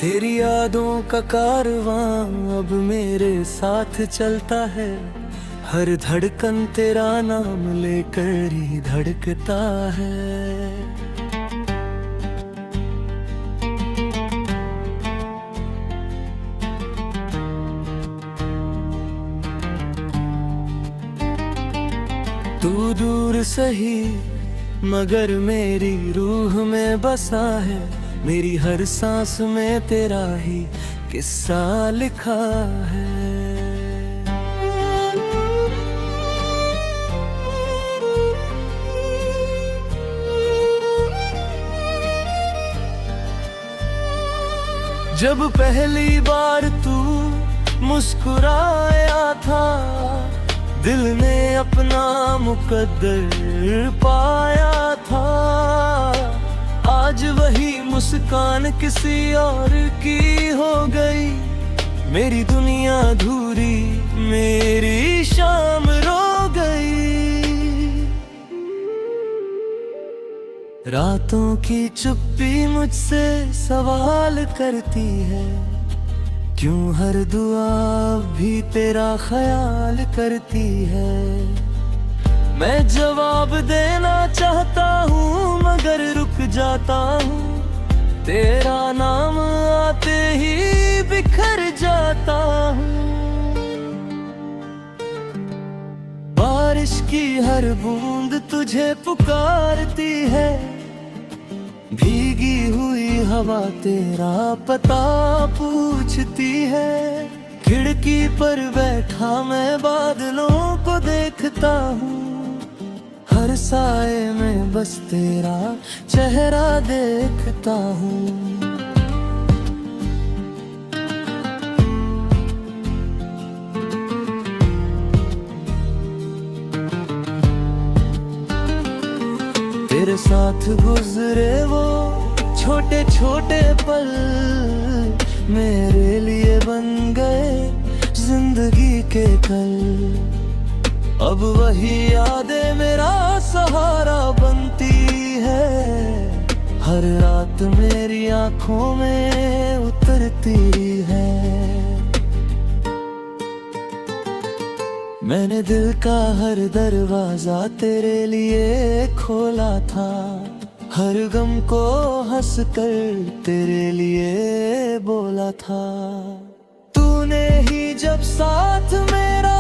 तेरी यादों का कारवां अब मेरे साथ चलता है। हर धड़कन तेरा नाम लेकर ही धड़कता है। तू दूर सही मगर मेरी रूह में बसा है। मेरी हर सांस में तेरा ही किस्सा लिखा है। जब पहली बार तू मुस्कुराया था, दिल ने अपना मुकद्दर पाया था। आज वही मुस्कान किसी और की हो गई। मेरी दुनिया अधूरी, मेरी शाम रो गई। रातों की चुप्पी मुझसे सवाल करती है, क्यों हर दुआ भी तेरा ख्याल करती है। मैं जवाब देना चाहता हूँ मगर रुक जाता हूँ। तेरा नाम आते ही बिखर जाता हूँ। बारिश की हर बूंद तुझे पुकारती है, भीगी हुई हवा तेरा पता पूछती है। खिड़की पर बैठा मैं बादलों को देखता हूँ, हर साए में बस तेरा चेहरा देखता हूँ। तेरे साथ गुजरे वो छोटे छोटे पल मेरे लिए बन गए जिंदगी के कल। अब वही यादें मेरा सहारा बनती है, हर रात मेरी आंखों में उतरती है। मैंने दिल का हर दरवाजा तेरे लिए खोला था, हर गम को हंस कर तेरे लिए बोला था। तूने ही जब साथ मेरा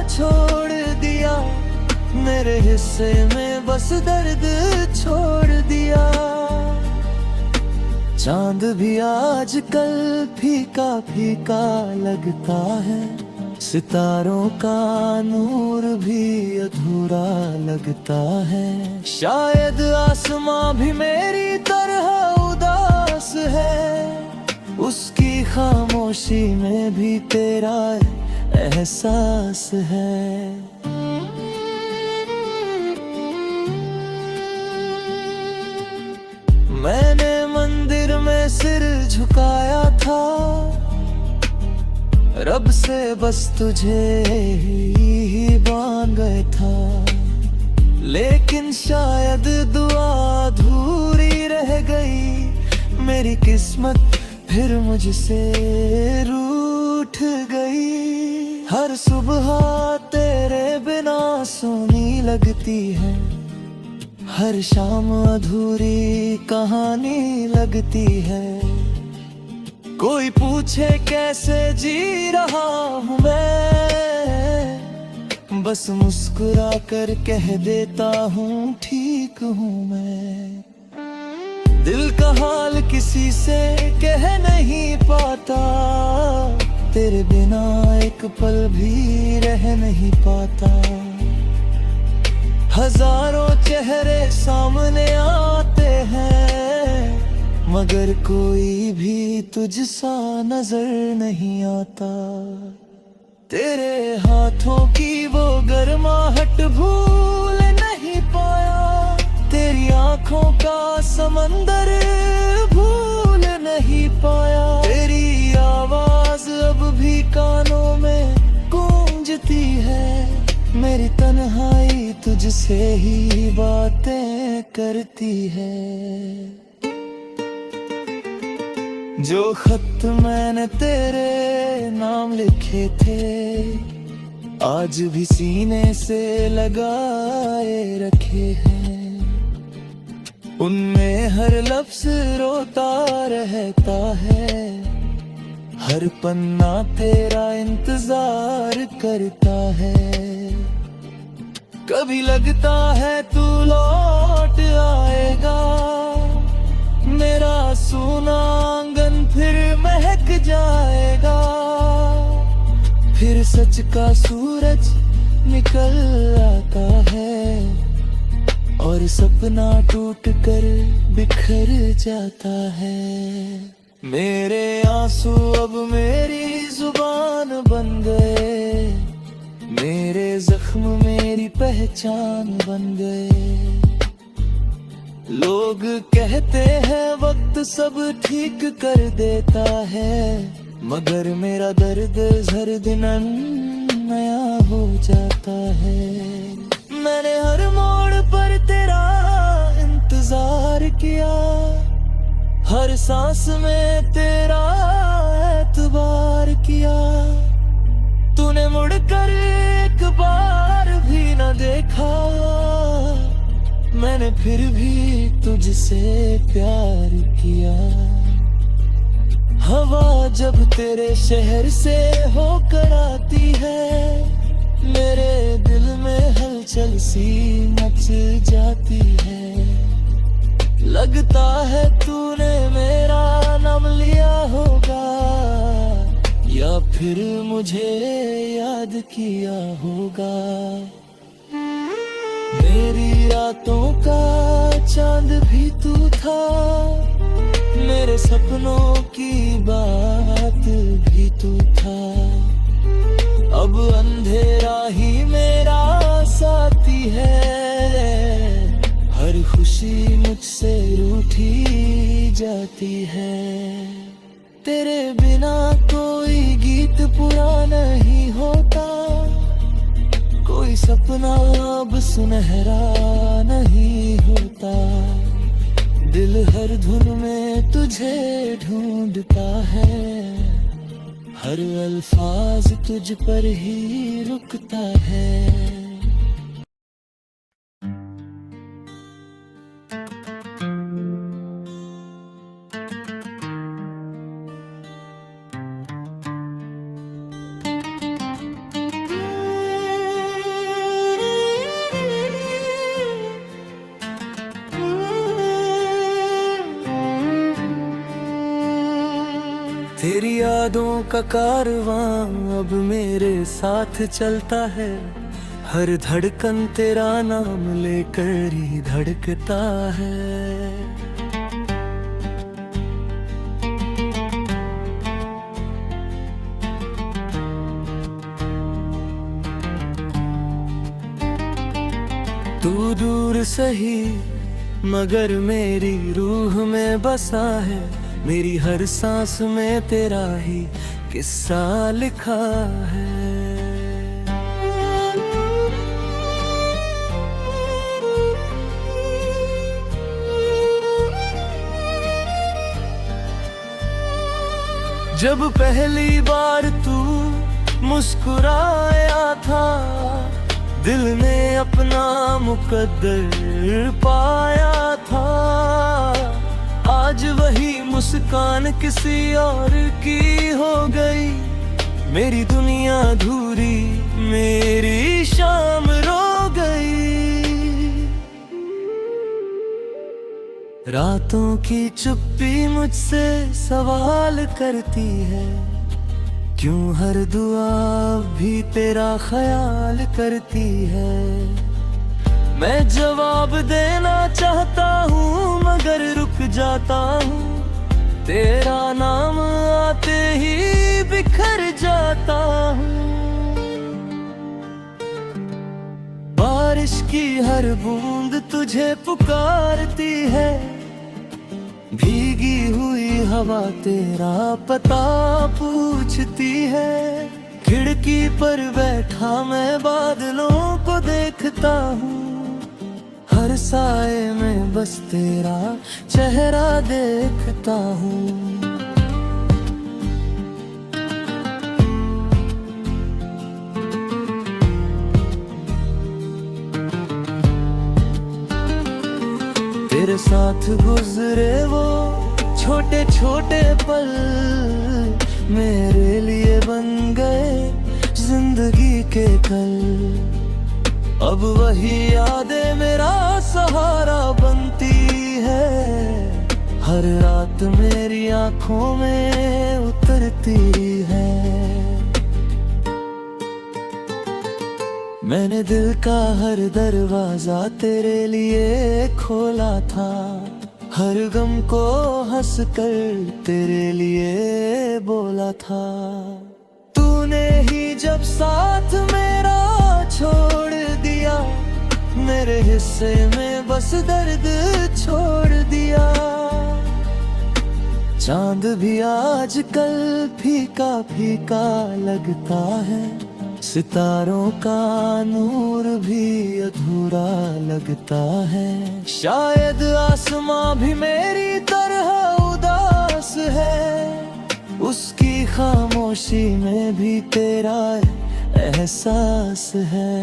छोड़ दिया, मेरे हिस्से में बस दर्द छोड़ दिया। चांद भी आजकल फीका फीका लगता है, सितारों का नूर भी अधूरा लगता है। शायद आसमां भी मेरी तरह उदास है, उसकी खामोशी में भी तेरा एहसास है। मैंने मंदिर में सिर झुकाया था, रब से बस तुझे ही मांग गया था। लेकिन शायद दुआ अधूरी रह गई, मेरी किस्मत फिर मुझसे रूठ गई। हर सुबह तेरे बिना सोनी लगती है, हर शाम अधूरी कहानी लगती है। कोई पूछे कैसे जी रहा हूँ मैं, बस मुस्कुरा कर कह देता हूँ ठीक हूँ मैं। दिल का हाल किसी से कह नहीं पाता, तेरे बिना एक पल भी रह नहीं पाता। हजारों चेहरे सामने आते हैं, मगर कोई भी तुझसा नजर नहीं आता। तेरे हाथों की वो गर्माहट भूल नहीं पाया, तेरी आंखों का समंदर भूल नहीं पाया। तेरी आवाज अब भी कानों में गूंजती है, मेरी तन्हाई तुझसे ही बातें करती है। जो खत मैंने तेरे नाम लिखे थे, आज भी सीने से लगाए रखे हैं। उनमें हर लफ्ज रोता रहता है, हर पन्ना तेरा इंतजार करता है। कभी लगता है तू लौट आएगा, मेरा सूना आंगन फिर महक जाएगा। फिर सच का सूरज निकल आता है, और सपना टूट कर बिखर जाता है। मेरे आंसू अब मेरी जुबान बन गए, मेरे जख्म मेरी पहचान बन गए। लोग कहते हैं वक्त सब ठीक कर देता है, मगर मेरा दर्द हर दिन नया हो जाता है। मैंने हर मोड़ पर तेरा इंतजार किया, हर सांस में तेरा एतबार किया। तूने मुड़कर एक बार भी न देखा, मैंने फिर भी तुझसे प्यार किया। हवा जब तेरे शहर से होकर आती है, मेरे दिल में हलचल सी मच जाती है। लगता है तूने मेरा नाम लिया होगा, या फिर मुझे याद किया होगा। मेरी रातों का चांद भी तू था, मेरे सपनों की बात भी तू था। अब अंधेरा ही मेरा साथी है, हर खुशी मुझसे रूठी जाती है। तेरे बिना कोई गीत पूरा नहीं होता, कोई सपना अब सुनहरा नहीं होता। दिल हर धुन में तुझे ढूंढता है, हर अल्फाज तुझ पर ही रुकता है। तेरी यादों का कारवां अब मेरे साथ चलता है, हर धड़कन तेरा नाम लेकर ही धड़कता है। तू दूर सही मगर मेरी रूह में बसा है, मेरी हर सांस में तेरा ही किस्सा लिखा है। जब पहली बार तू मुस्कुराया था, दिल ने अपना मुकद्दर पाया था। आज वही मुस्कान किसी और की हो गई, मेरी दुनिया अधूरी मेरी शाम रो गई। रातों की चुप्पी मुझसे सवाल करती है, क्यों हर दुआ भी तेरा ख्याल करती है। मैं जवाब देना चाहता हूँ मगर रुक जाता हूँ, तेरा नाम आते ही बिखर जाता हूँ। बारिश की हर बूंद तुझे पुकारती है, भीगी हुई हवा तेरा पता पूछती है। खिड़की पर बैठा मैं बादलों को देखता हूँ, हर साए में बस तेरा चेहरा देखता हूँ। साथ गुजरे वो छोटे छोटे पल मेरे लिए बन गए जिंदगी के कल। अब वही यादें मेरा सहारा बनती है, हर रात मेरी आंखों में उतरती है। मैंने दिल का हर दरवाजा तेरे लिए खोला था, हर गम को हंस कर तेरे लिए बोला था। तूने ही जब साथ मेरा छोड़ दिया, मेरे हिस्से में बस दर्द छोड़ दिया। चांद भी आजकल फीका फीका लगता है, सितारों का नूर भी अधूरा लगता है। शायद आसमां भी मेरी तरह उदास है, उसकी खामोशी में भी तेरा एहसास है।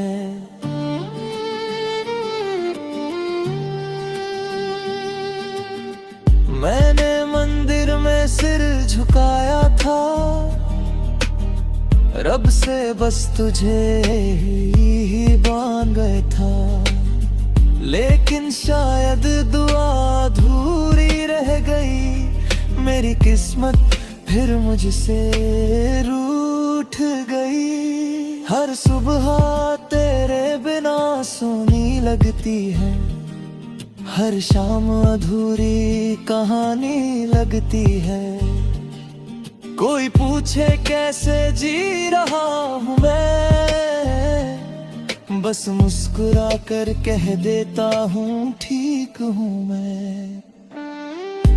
मैंने मंदिर में सिर झुकाया था, रब से बस तुझे ही मांग गया था। लेकिन शायद दुआ अधूरी रह गई, मेरी किस्मत फिर मुझसे रूठ गई। हर सुबह तेरे बिना सोनी लगती है, हर शाम अधूरी कहानी लगती है। कोई पूछे कैसे जी रहा हूँ मैं, बस मुस्कुरा कर कह देता हूँ ठीक हूँ मैं।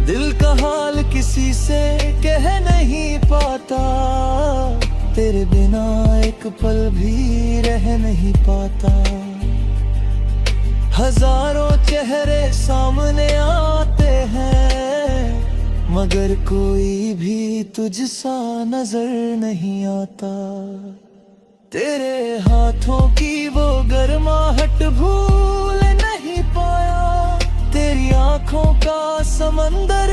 दिल का हाल किसी से कह नहीं पाता, तेरे बिना एक पल भी रह नहीं पाता। हजारों चेहरे सामने आते हैं, मगर कोई भी तुझसा नजर नहीं आता। तेरे हाथों की वो गर्माहट भूल नहीं पाया, तेरी आंखों का समंदर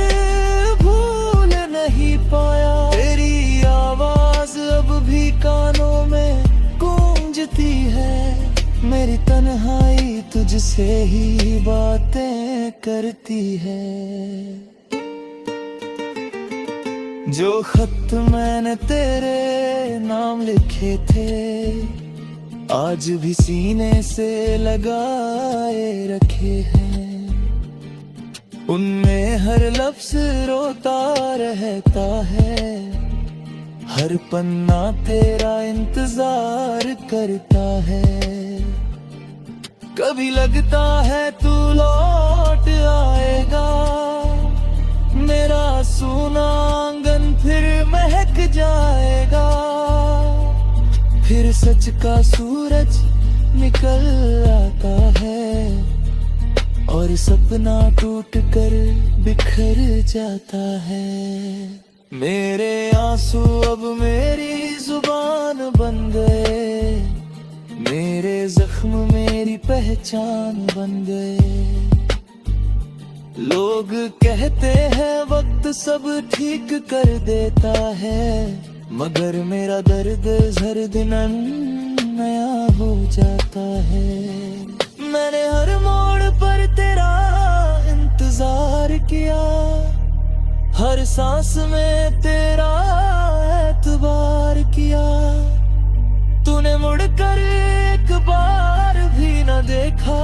भूल नहीं पाया। तेरी आवाज अब भी कानों में गूंजती है, मेरी तन्हाई तुझसे ही बातें करती है। जो खत मैंने तेरे नाम लिखे थे, आज भी सीने से लगाए रखे हैं। उनमें हर लफ्ज रोता रहता है, हर पन्ना तेरा इंतजार करता है। कभी लगता है तू लौट आएगा, मेरा सूना आंगन फिर महक जाएगा। फिर सच का सूरज निकल आता है, और सपना टूट कर बिखर जाता है। मेरे आंसू अब मेरी जुबान बन गए, मेरे जख्म मेरी पहचान बन गए। लोग कहते हैं वक्त सब ठीक कर देता है, मगर मेरा दर्द हर दिन नया हो जाता है। मैंने हर मोड़ पर तेरा इंतजार किया, हर सांस में तेरा एतबार किया। तूने मुड़कर एक बार भी न देखा,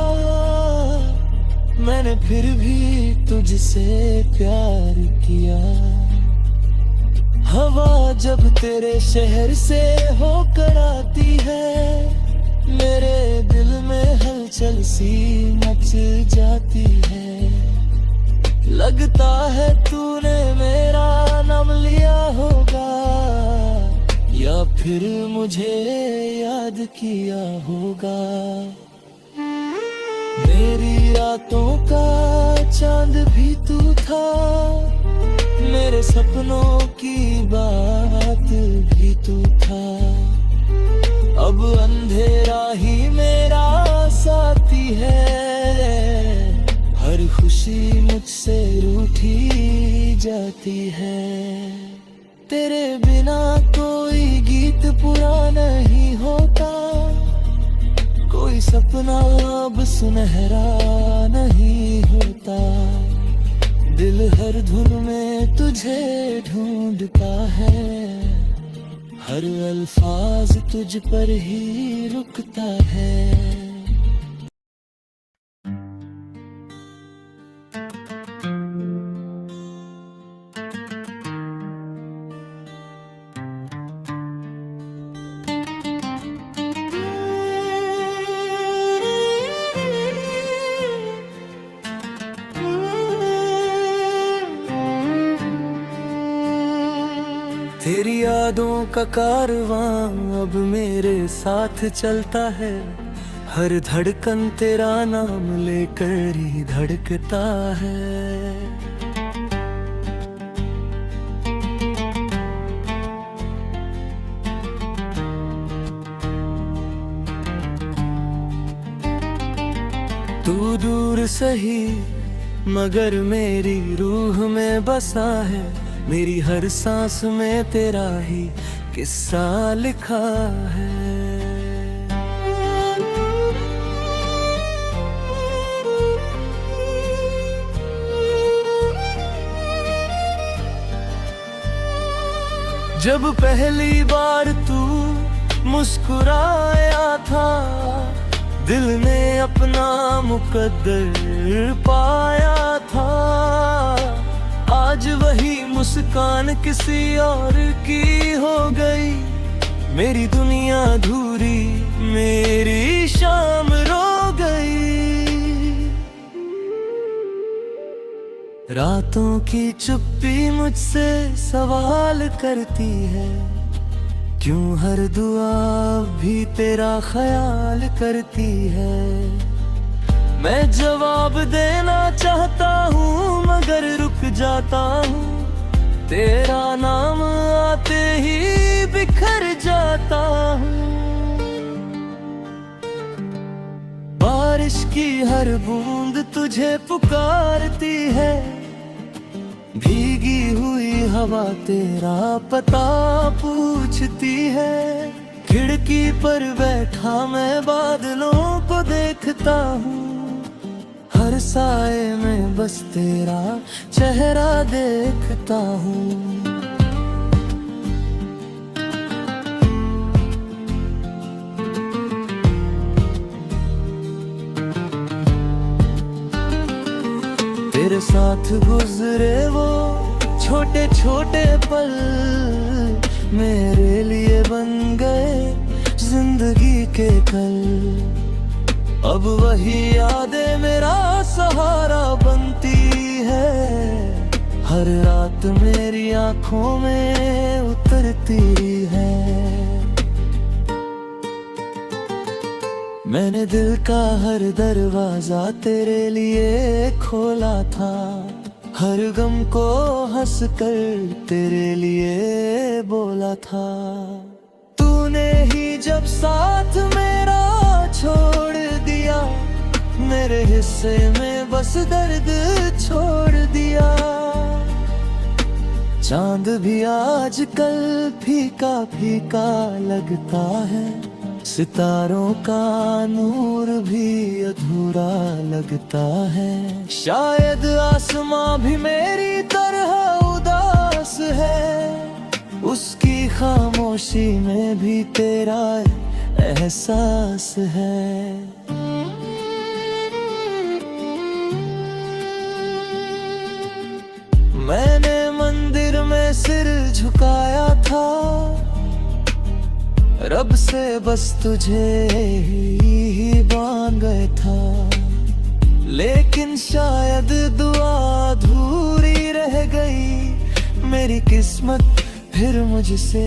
मैंने फिर भी तुझसे प्यार किया। हवा जब तेरे शहर से होकर आती है, मेरे दिल में हलचल सी मच जाती है। लगता है तूने मेरा नाम लिया होगा, या फिर मुझे याद किया होगा। मेरी रातों का चांद भी तू था, मेरे सपनों की बात भी तू था। अब अंधेरा ही मेरा साथी है, हर खुशी खामोशी मुझसे रूठी जाती है। तेरे बिना कोई गीत पूरा नहीं होता, कोई सपना अब सुनहरा नहीं होता। दिल हर धुन में तुझे ढूंढता है, हर अल्फाज तुझ पर ही रुकता है। तेरी यादों का कारवां अब मेरे साथ चलता है, हर धड़कन तेरा नाम लेकर ही धड़कता है। तू दूर सही मगर मेरी रूह में बसा है, मेरी हर सांस में तेरा ही किस्सा लिखा है। जब पहली बार तू मुस्कुराया था, दिल ने अपना मुकद्दर पाया था। आज वही मुस्कान किसी और की हो गई, मेरी दुनिया अधूरी, मेरी शाम रो गई। रातों की चुप्पी मुझसे सवाल करती है, क्यों हर दुआ भी तेरा ख्याल करती है। मैं जवाब देना चाहता हूँ मगर रुक जाता हूँ, तेरा नाम आते ही बिखर जाता हूँ। बारिश की हर बूंद तुझे पुकारती है, भीगी हुई हवा तेरा पता पूछती है। खिड़की पर बैठा मैं बादलों को देखता हूँ, हर साए में बस तेरा चेहरा देखता हूँ। तेरे साथ गुजरे वो छोटे छोटे पल मेरे लिए बन गए जिंदगी के कल। अब वही यादें मेरा सहारा बनती है, हर रात मेरी आंखों में उतरती है। मैंने दिल का हर दरवाजा तेरे लिए खोला था, हर गम को हंस कर तेरे लिए बोला था। तूने ही जब साथ मेरा छोड़ दिया, मेरे हिस्से में बस दर्द छोड़ दिया। चांद भी आजकल फीका फीका लगता है, सितारों का नूर भी अधूरा लगता है। शायद आसमां भी मेरी तरह उदास है, उसकी खामोशी में भी तेरा एहसास है। मैंने मंदिर में सिर झुकाया था, रब से बस तुझे ही मांग गया था। लेकिन शायद दुआ अधूरी रह गई, मेरी किस्मत फिर मुझसे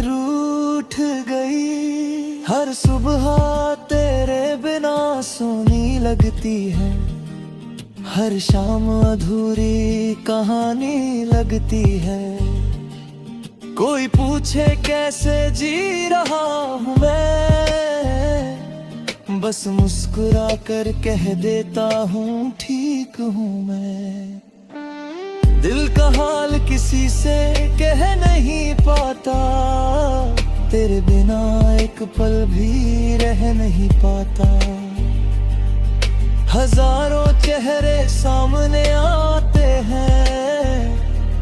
रूठ गई। हर सुबह तेरे बिना सोनी लगती है, हर शाम अधूरी कहानी लगती है। कोई पूछे कैसे जी रहा हूँ मैं, बस मुस्कुरा कर कह देता हूँ ठीक हूँ मैं। दिल का हाल किसी से कह नहीं पाता, तेरे बिना एक पल भी रह नहीं पाता। हजारों चेहरे सामने आते हैं,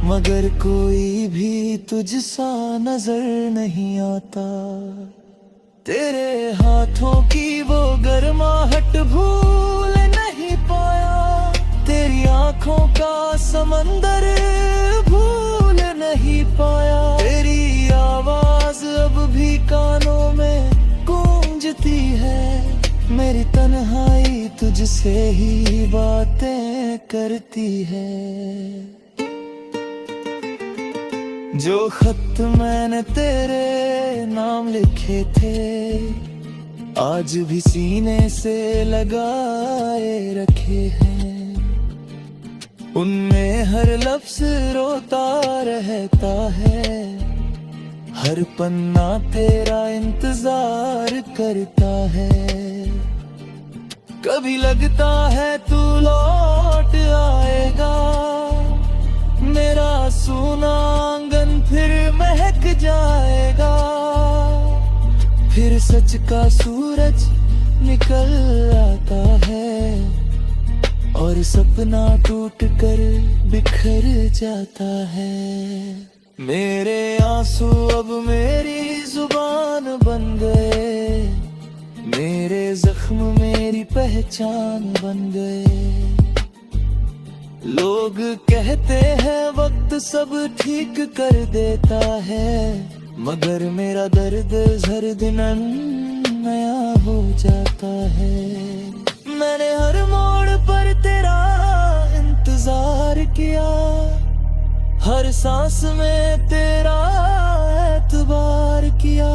मगर कोई भी तुझसा नजर नहीं आता। तेरे हाथों की वो गर्माहट भूल नहीं पाया, तेरी आंखों का समंदर भूल नहीं पाया। तेरी आवाज अब भी कानों में गूंजती है, मेरी तन्हाई तुझसे ही बातें करती है। जो खत मैंने तेरे नाम लिखे थे, आज भी सीने से लगाए रखे हैं। उनमें हर लफ्ज रोता रहता है, हर पन्ना तेरा इंतजार करता है। कभी लगता है तू लौट आएगा, मेरा सूना आंगन फिर महक जाएगा। फिर सच का सूरज निकल आता है, और सपना टूट कर बिखर जाता है। मेरे आंसू अब मेरी जुबान बन गए, मेरे जख्म मेरी पहचान बन गए। लोग कहते हैं वक्त सब ठीक कर देता है, मगर मेरा दर्द हर दिन नया हो जाता है। मैंने हर मोड़ पर तेरा इंतजार किया, हर सांस में तेरा एतबार किया।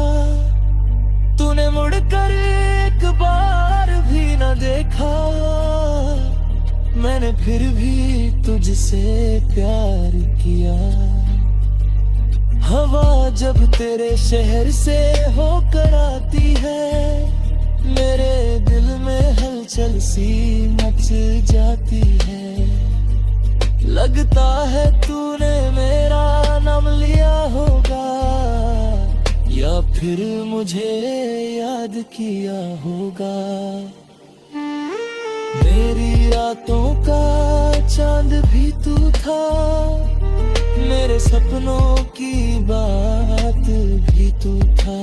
तूने मुड़कर एक बार भी न देखा, मैंने फिर भी तुझसे प्यार किया। हवा जब तेरे शहर से होकर आती है, मेरे दिल में हलचल सी मच जाती है। लगता है तूने मेरा नाम लिया होगा, या फिर मुझे याद किया होगा। मेरी रातों का चांद भी तू था, मेरे सपनों की बात भी तू था।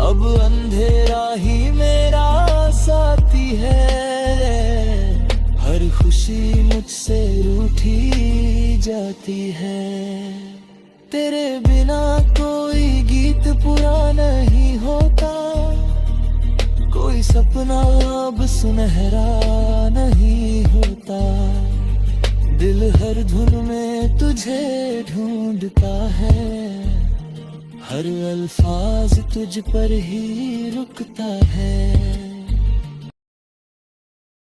अब अंधेरा ही मेरा साथी है, हर खुशी मुझसे रूठी जाती है। तेरे बिना कोई गीत पूरा नहीं होता, कोई सपना अब सुनहरा नहीं होता। दिल हर धुन में तुझे ढूंढता है, हर अल्फाज तुझ पर ही रुकता है।